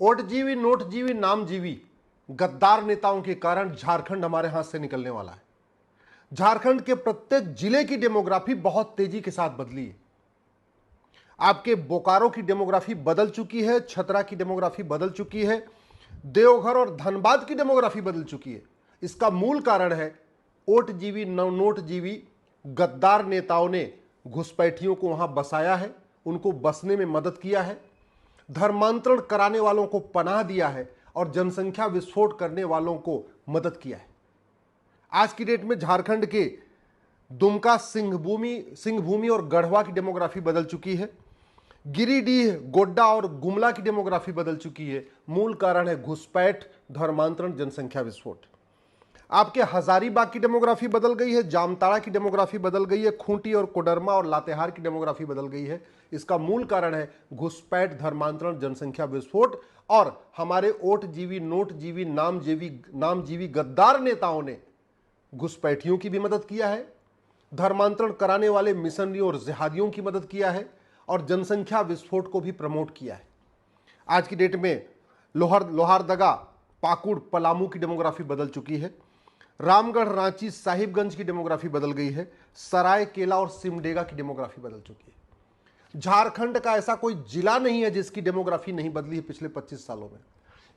ओटजीवी नोटजीवी नामजीवी गद्दार नेताओं के कारण झारखंड हमारे हाथ से निकलने वाला है। झारखंड के प्रत्येक जिले की डेमोग्राफी बहुत तेजी के साथ बदली है। आपके बोकारो की डेमोग्राफी बदल चुकी है, छतरा की डेमोग्राफी बदल चुकी है, देवघर और धनबाद की डेमोग्राफी बदल चुकी है। इसका मूल कारण है ओटजीवी नोटजीवी गद्दार नेताओं ने घुसपैठियों को वहां बसाया है, उनको बसने में मदद किया है, धर्मांतरण कराने वालों को पनाह दिया है और जनसंख्या विस्फोट करने वालों को मदद किया है। आज की डेट में झारखंड के दुमका, सिंहभूमि और गढ़वा की डेमोग्राफी बदल चुकी है। गिरिडीह, गोड्डा और गुमला की डेमोग्राफी बदल चुकी है। मूल कारण है घुसपैठ, धर्मांतरण, जनसंख्या विस्फोट। आपके हजारीबाग की डेमोग्राफी बदल गई है, जामताड़ा की डेमोग्राफी बदल गई है, खूंटी और कोडरमा और लातेहार की डेमोग्राफी बदल गई है। इसका मूल कारण है घुसपैठ, धर्मांतरण, जनसंख्या विस्फोट और हमारे ओटजीवी नोटजीवी नामजीवी गद्दार नेताओं ने घुसपैठियों की भी मदद किया है, धर्मांतरण कराने वाले मिशनरियों और जिहादियों की मदद किया है और जनसंख्या विस्फोट को भी प्रमोट किया है। आज की डेट में लोहारदगा, पाकुड़, पलामू की डेमोग्राफी बदल चुकी है। रामगढ़, रांची, साहिबगंज की डेमोग्राफी बदल गई है। सरायकेला और सिमडेगा की डेमोग्राफी बदल चुकी है। झारखंड का ऐसा कोई जिला नहीं है जिसकी डेमोग्राफी नहीं बदली है पिछले 25 सालों में।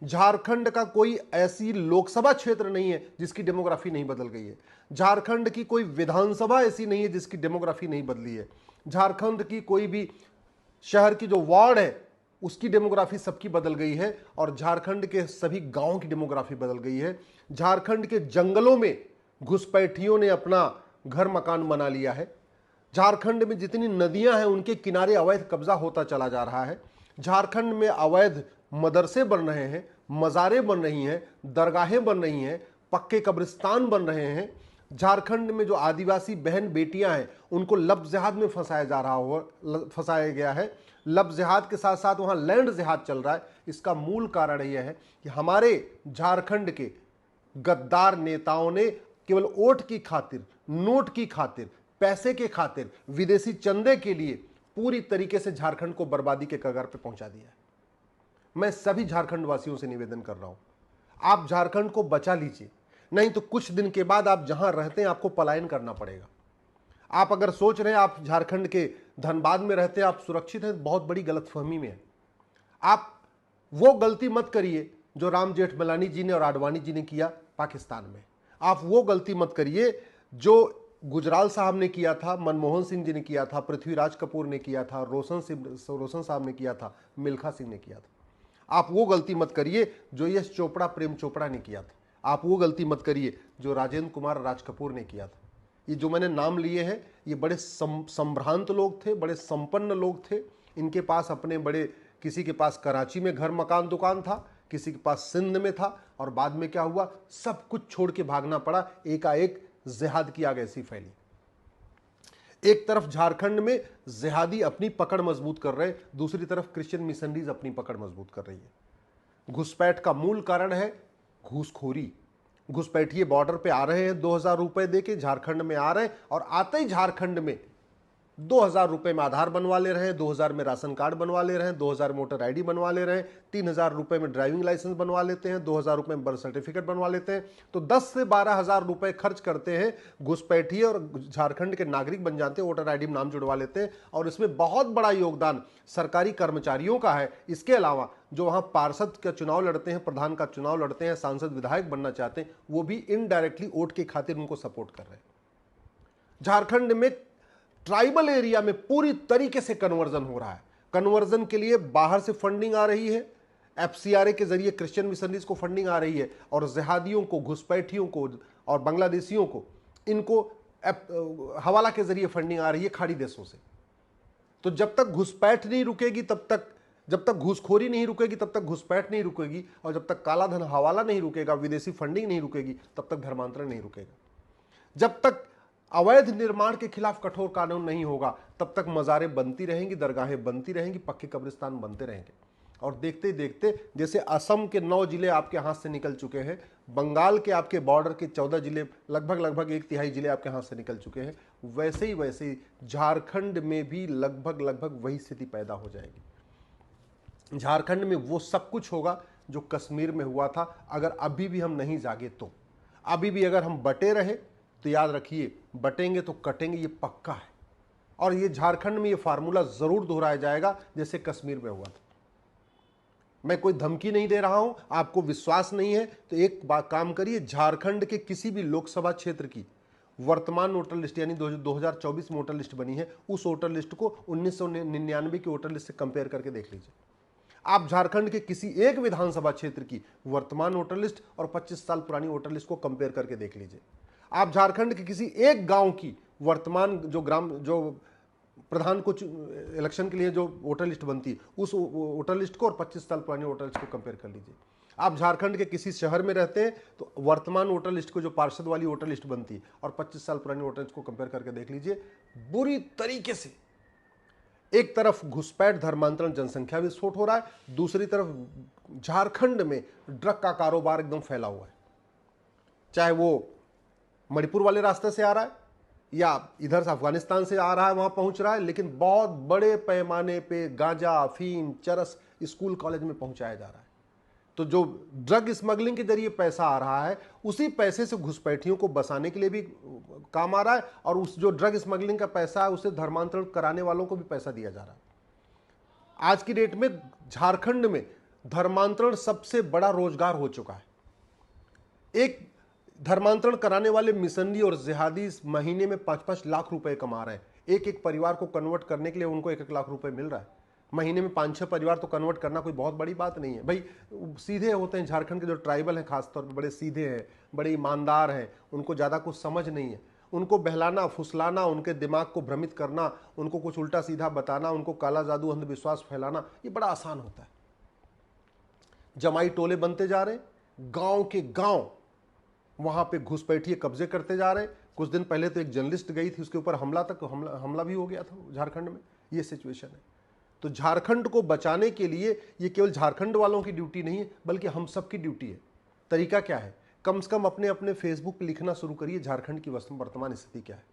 झारखंड का कोई ऐसी लोकसभा क्षेत्र नहीं है जिसकी डेमोग्राफी नहीं बदल गई है। झारखंड की कोई विधानसभा ऐसी नहीं है जिसकी डेमोग्राफी नहीं बदली है। झारखंड की कोई भी शहर की जो वार्ड है उसकी डेमोग्राफी सबकी बदल गई है और झारखंड के सभी गांवों की डेमोग्राफी बदल गई है। झारखंड के जंगलों में घुसपैठियों ने अपना घर मकान बना लिया है। झारखंड में जितनी नदियां हैं उनके किनारे अवैध कब्जा होता चला जा रहा है। झारखंड में अवैध मदरसे बन रहे हैं, मज़ारें बन रही हैं, दरगाहें बन रही हैं, पक्के कब्रिस्तान बन रहे हैं। झारखंड में जो आदिवासी बहन बेटियां हैं उनको लब जिहाद में फंसाया गया है। लब जिहाद के साथ साथ वहां लैंड जिहाद चल रहा है। इसका मूल कारण यह है कि हमारे झारखंड के गद्दार नेताओं ने केवल वोट की खातिर, नोट की खातिर, पैसे के खातिर, विदेशी चंदे के लिए पूरी तरीके से झारखंड को बर्बादी के कगार पर पहुंचा दिया है। मैं सभी झारखंड वासियों से निवेदन कर रहा हूं, आप झारखंड को बचा लीजिए, नहीं तो कुछ दिन के बाद आप जहां रहते हैं आपको पलायन करना पड़ेगा। आप अगर सोच रहे हैं आप झारखंड के धनबाद में रहते हैं, आप सुरक्षित हैं, बहुत बड़ी गलतफहमी में है। आप वो गलती मत करिए जो राम जेठमलानी जी ने और आडवाणी जी ने किया पाकिस्तान में। आप वो गलती मत करिए जो गुजराल साहब ने किया था, मनमोहन सिंह जी ने किया था, पृथ्वीराज कपूर ने किया था, रोशन साहब ने किया था, मिल्खा सिंह ने किया था। आप वो गलती मत करिए जो यश चोपड़ा, प्रेम चोपड़ा ने किया था। आप वो गलती मत करिए जो राजेंद्र कुमार, राज कपूर ने किया था। ये जो मैंने नाम लिए हैं ये बड़े संभ्रांत लोग थे, बड़े संपन्न लोग थे। इनके पास अपने बड़े, किसी के पास कराची में घर मकान दुकान था, किसी के पास सिंध में था और बाद में क्या हुआ, सब कुछ छोड़ के भागना पड़ा। एकाएक जिहाद की आग ऐसी फैली। एक तरफ झारखंड में जिहादी अपनी पकड़ मजबूत कर रहे, दूसरी तरफ क्रिश्चियन मिशनरीज अपनी पकड़ मजबूत कर रही है। घुसपैठ का मूल कारण है घूसखोरी। घुसपैठिए बॉर्डर पे आ रहे हैं 2000 रुपए देके, झारखंड में आ रहे हैं और आते ही झारखंड में 2000 रुपए में आधार बनवा ले रहे हैं, 2000 में राशन कार्ड बनवा ले रहे हैं, 2000 मोटर आईडी बनवा ले रहे हैं, 3000 रुपए में ड्राइविंग लाइसेंस बनवा लेते हैं, 2000 रुपए में बर्थ सर्टिफिकेट बनवा लेते हैं। तो 10 से 12,000 रुपए खर्च करते हैं घुसपैठिए और झारखंड के नागरिक बन जाते हैं, वोटर आईडी में नाम जुड़वा लेते हैं। और इसमें बहुत बड़ा योगदान सरकारी कर्मचारियों का है। इसके अलावा जो वहां पार्षद का चुनाव लड़ते हैं, प्रधान का चुनाव लड़ते हैं, सांसद विधायक बनना चाहते हैं, वो भी इनडायरेक्टली वोट के खातिर उनको सपोर्ट कर रहे हैं। झारखंड में ट्राइबल एरिया में पूरी तरीके से कन्वर्जन हो रहा है। कन्वर्जन के लिए बाहर से फंडिंग आ रही है, एफसीआरए के जरिए क्रिश्चियन मिशनरीज को फंडिंग आ रही है और जिहादियों को, घुसपैठियों को और बांग्लादेशियों को इनको हवाला के जरिए फंडिंग आ रही है खाड़ी देशों से। तो जब तक घुसपैठ नहीं रुकेगी तब तक, जब तक घूसखोरी नहीं रुकेगी तब तक घुसपैठ नहीं रुकेगी, और जब तक काला धन हवाला नहीं रुकेगा, विदेशी फंडिंग नहीं रुकेगी, तब तक धर्मांतरण नहीं रुकेगा। जब तक अवैध निर्माण के खिलाफ कठोर कानून नहीं होगा तब तक मज़ारें बनती रहेंगी, दरगाहें बनती रहेंगी, पक्के कब्रिस्तान बनते रहेंगे। और देखते देखते जैसे असम के 9 जिले आपके हाथ से निकल चुके हैं, बंगाल के आपके बॉर्डर के 14 जिले, लगभग 1/3 जिले आपके हाथ से निकल चुके हैं, वैसे ही झारखंड में भी लगभग वही स्थिति पैदा हो जाएगी। झारखंड में वो सब कुछ होगा जो कश्मीर में हुआ था, अगर अभी भी हम नहीं जागे तो। अभी भी अगर हम बटे रहे तो याद रखिए, बटेंगे तो कटेंगे, ये पक्का है। और ये झारखंड में ये फार्मूला जरूर दोहराया जाएगा जैसे कश्मीर में हुआ था। मैं कोई धमकी नहीं दे रहा हूं, आपको विश्वास नहीं है तो एक बात काम करिए, झारखंड के किसी भी लोकसभा क्षेत्र की वर्तमान वोटर लिस्ट यानी 2024 में वोटर लिस्ट बनी है, उस वोटर लिस्ट को 1999 की वोटर लिस्ट से कंपेयर करके देख लीजिए। आप झारखंड के किसी एक विधानसभा क्षेत्र की वर्तमान वोटर लिस्ट और 25 साल पुरानी वोटर लिस्ट को कंपेयर करके देख लीजिए। आप झारखंड के किसी एक गांव की वर्तमान जो प्रधान कुछ इलेक्शन के लिए जो वोटर लिस्ट बनती है, उस वोटर लिस्ट को और 25 साल पुरानी वोटर लिस्ट को कंपेयर कर लीजिए। आप झारखंड के किसी शहर में रहते हैं तो वर्तमान वोटर लिस्ट को जो पार्षद वाली वोटर लिस्ट बनती है और 25 साल पुरानी वोटर लिस्ट को कंपेयर करके देख लीजिए। बुरी तरीके से एक तरफ घुसपैठ धर्मांतरण जनसंख्या विस्फोट हो रहा है, दूसरी तरफ झारखंड में ड्रग का कारोबार एकदम फैला हुआ है। चाहे वो मणिपुर वाले रास्ते से आ रहा है या इधर से अफगानिस्तान से आ रहा है, वहां पहुंच रहा है, लेकिन बहुत बड़े पैमाने पे गांजा, अफीम, चरस स्कूल कॉलेज में पहुंचाया जा रहा है। तो जो ड्रग स्मगलिंग के जरिए पैसा आ रहा है, उसी पैसे से घुसपैठियों को बसाने के लिए भी काम आ रहा है, और उस जो ड्रग स्मगलिंग का पैसा है उसे धर्मांतरण कराने वालों को भी पैसा दिया जा रहा है। आज की डेट में झारखंड में धर्मांतरण सबसे बड़ा रोजगार हो चुका है। एक धर्मांतरण कराने वाले मिशनरी और जिहादी इस महीने में 5-5 लाख रुपए कमा रहे हैं। एक एक परिवार को कन्वर्ट करने के लिए उनको 1-1 लाख रुपए मिल रहा है। महीने में 5-6 परिवार तो कन्वर्ट करना कोई बहुत बड़ी बात नहीं है भाई। सीधे होते हैं झारखंड के जो ट्राइबल हैं, खासतौर पर बड़े सीधे हैं, बड़े ईमानदार हैं, उनको ज़्यादा कुछ समझ नहीं है। उनको बहलाना, फुसलाना, उनके दिमाग को भ्रमित करना, उनको कुछ उल्टा सीधा बताना, उनको काला जादू, अंधविश्वास फैलाना, ये बड़ा आसान होता है। जमाई टोले बनते जा रहे, गांव के गांव वहां पे घुसपैठिए कब्जे करते जा रहे। कुछ दिन पहले तो एक जर्नलिस्ट गई थी, उसके ऊपर हमला भी हो गया था झारखंड में। ये सिचुएशन है। तो झारखंड को बचाने के लिए ये केवल झारखंड वालों की ड्यूटी नहीं है, बल्कि हम सब की ड्यूटी है। तरीका क्या है? कम से कम अपने अपने फेसबुक पे लिखना शुरू करिए, झारखंड की वर्तमान स्थिति क्या है।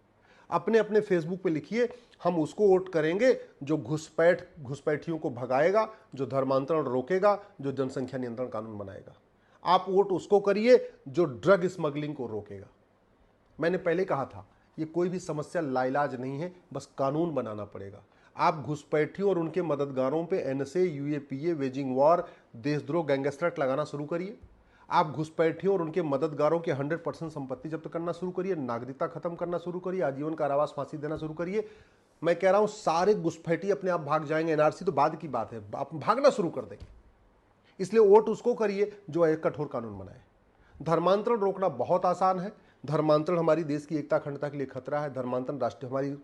अपने अपने फेसबुक पे लिखिए, हम उसको वोट करेंगे जो घुसपैठियों को भगाएगा, जो धर्मांतरण रोकेगा, जो जनसंख्या नियंत्रण कानून बनाएगा। आप वोट उसको करिए जो ड्रग स्मगलिंग को रोकेगा। मैंने पहले कहा था, ये कोई भी समस्या लाइलाज नहीं है, बस कानून बनाना पड़ेगा। आप घुसपैठियों और उनके मददगारों पे एनएसए, यूएपीए, वेजिंग वॉर, देशद्रोह, गैंगस्टर एक्ट लगाना शुरू करिए। आप घुसपैठियों और उनके मददगारों के 100% संपत्ति जब्त करना शुरू करिए, नागरिकता खत्म करना शुरू करिए, आजीवन कारावास, फांसी देना शुरू करिए। मैं कह रहा हूं सारे घुसपैठी अपने आप भाग जाएंगे। एनआरसी तो बाद की बात है, आप भागना शुरू कर देंगे। इसलिए वोट उसको करिए जो एक कठोर कानून बनाए। धर्मांतरण रोकना बहुत आसान है। धर्मांतरण हमारी देश की एकता अखंडता के लिए खतरा है। धर्मांतरण हमारी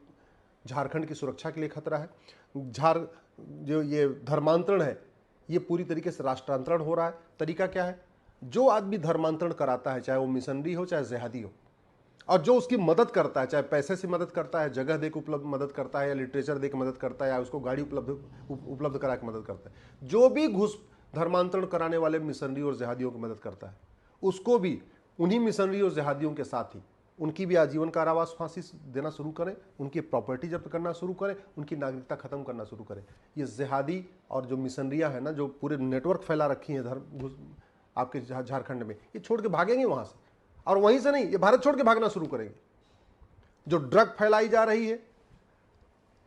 झारखंड की सुरक्षा के लिए खतरा है। जो ये धर्मांतरण है, ये पूरी तरीके से राष्ट्रांतरण हो रहा है। तरीका क्या है? जो आदमी धर्मांतरण कराता है, चाहे वो मिशनरी हो चाहे जिहादी हो, और जो उसकी मदद करता है, चाहे पैसे से मदद करता है, जगह दे के उपलब्ध मदद करता है, या लिटरेचर दे के मदद करता है, या उसको गाड़ी उपलब्ध करा के मदद करता है, जो भी धर्मांतरण कराने वाले मिशनरी और जिहादियों की मदद करता है, उसको भी उन्हीं मिशनरी और जिहादियों के साथ ही उनकी भी आजीवन कारावास, फांसी देना शुरू करें, उनकी प्रॉपर्टी जब्त करना शुरू करें, उनकी नागरिकता खत्म करना शुरू करें। ये जिहादी और जो मिशनरियां हैं ना, जो पूरे नेटवर्क फैला रखी हैं आपके झारखंड में, ये छोड़ के भागेंगे वहां से, और वहीं से नहीं, ये भारत छोड़ के भागना शुरू करेंगे। जो ड्रग फैलाई जा रही है,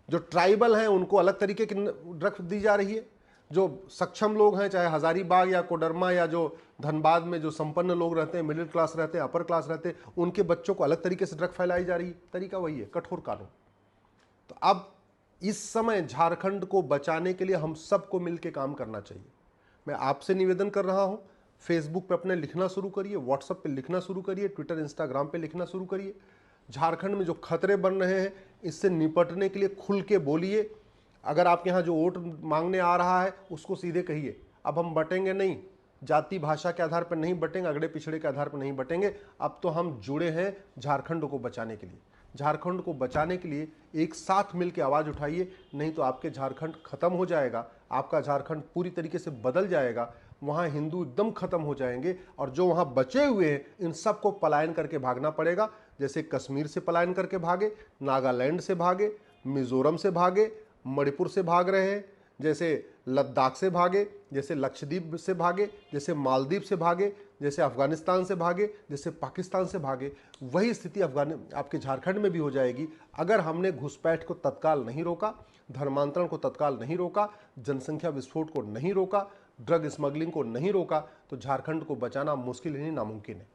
जो ट्राइबल हैं उनको अलग तरीके की ड्रग दी जा रही है, जो सक्षम लोग हैं, चाहे हजारीबाग या कोडरमा या जो धनबाद में जो संपन्न लोग रहते हैं, मिडिल क्लास रहते हैं, अपर क्लास रहते हैं, उनके बच्चों को अलग तरीके से ड्रग फैलाई जा रही है। तरीका वही है, कठोर कानून। तो अब इस समय झारखंड को बचाने के लिए हम सबको मिलकर काम करना चाहिए। मैं आपसे निवेदन कर रहा हूं, फेसबुक पे अपने लिखना शुरू करिए, व्हाट्सएप पे लिखना शुरू करिए, ट्विटर, इंस्टाग्राम पे लिखना शुरू करिए। झारखंड में जो खतरे बन रहे हैं, इससे निपटने के लिए खुल के बोलिए। अगर आपके यहाँ जो वोट मांगने आ रहा है, उसको सीधे कहिए, अब हम बटेंगे नहीं, जाति भाषा के आधार पर नहीं बटेंगे, अगड़े पिछड़े के आधार पर नहीं बटेंगे। अब तो हम जुड़े हैं झारखंड को बचाने के लिए। झारखंड को बचाने के लिए एक साथ मिलकर आवाज़ उठाइए, नहीं तो आपके झारखंड खत्म हो जाएगा, आपका झारखंड पूरी तरीके से बदल जाएगा। वहाँ हिंदू एकदम खत्म हो जाएंगे, और जो वहाँ बचे हुए हैं, इन सबको पलायन करके भागना पड़ेगा। जैसे कश्मीर से पलायन करके भागे, नागालैंड से भागे, मिजोरम से भागे, मणिपुर से भाग रहे हैं, जैसे लद्दाख से भागे, जैसे लक्षद्वीप से भागे, जैसे मालदीव से भागे, जैसे अफगानिस्तान से भागे, जैसे पाकिस्तान से भागे, वही स्थिति आपके झारखंड में भी हो जाएगी अगर हमने घुसपैठ को तत्काल नहीं रोका, धर्मांतरण को तत्काल नहीं रोका, जनसंख्या विस्फोट को नहीं रोका, ड्रग स्मगलिंग को नहीं रोका, तो झारखंड को बचाना मुश्किल ही नहीं नामुमकिन है।